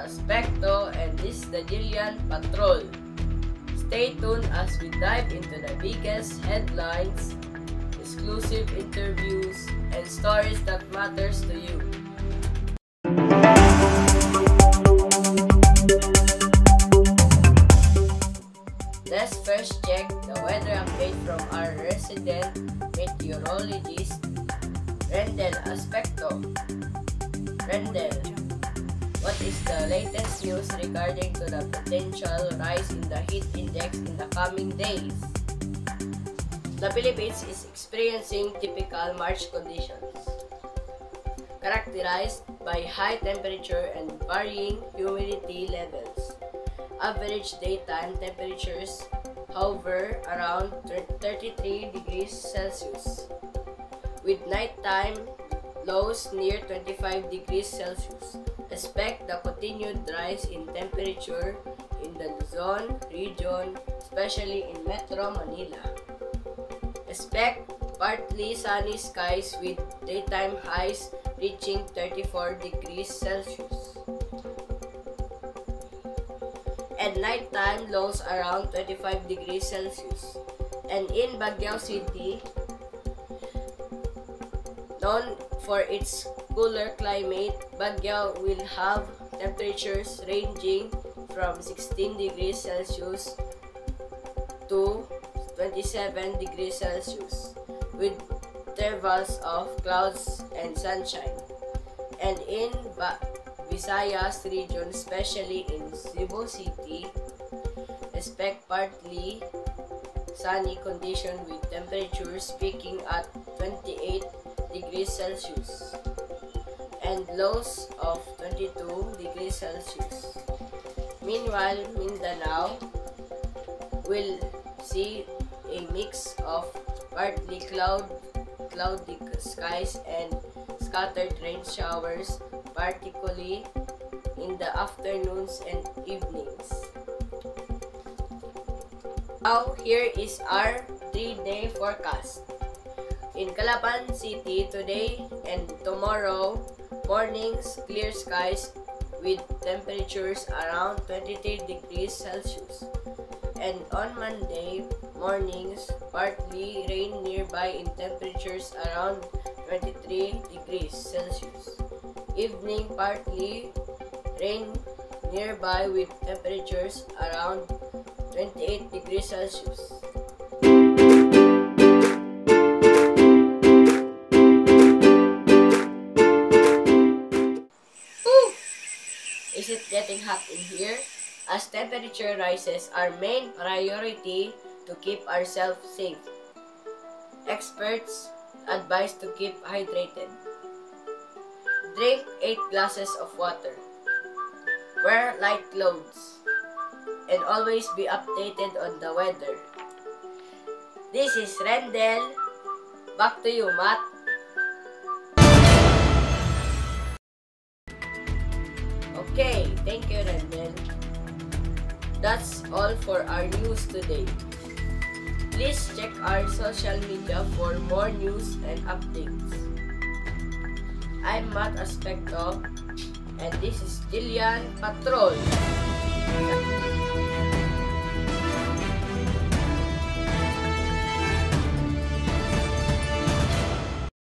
Aspecto, and this is the Jillian Patrol. Stay tuned as we dive into the biggest headlines, exclusive interviews, and stories that matters to you. Let's first check the weather update from our resident meteorologist, Rendel Aspecto. Rendel, what is the latest news regarding to the potential rise in the heat index in the coming days? The Philippines is experiencing typical March conditions, characterized by high temperature and varying humidity levels. Average daytime temperatures hover around 33 degrees Celsius, with nighttime lows near 25 degrees Celsius. Expect the continued rise in temperature in the Luzon region, especially in Metro Manila. Expect partly sunny skies with daytime highs reaching 34 degrees Celsius and nighttime lows around 25 degrees Celsius. And in Baguio City, known for its cooler climate, Baguio will have temperatures ranging from 16 degrees Celsius to 27 degrees Celsius, with intervals of clouds and sunshine. And in Visayas region, especially in Cebu City, expect partly sunny condition with temperatures peaking at 28 degrees Celsius and lows of 22 degrees Celsius. Meanwhile, Mindanao will see a mix of partly cloudy skies and scattered rain showers, particularly in the afternoons and evenings. Now, here is our 3-day forecast. In Calapan City, today and tomorrow, mornings clear skies with temperatures around 23 degrees Celsius. And on Monday, mornings partly rain nearby in temperatures around 23 degrees Celsius. Evening partly rain nearby with temperatures around 28 degrees Celsius. Is it getting hot in here? As temperature rises, our main priority to keep ourselves safe. Experts advise to keep hydrated. Drink 8 glasses of water. Wear light clothes. And always be updated on the weather. This is Rendel. Back to you, Matt. Okay, thank you, Rendel. That's all for our news today. Please check our social media for more news and updates. I'm Matt Aspecto, and this is Jillian Patrol.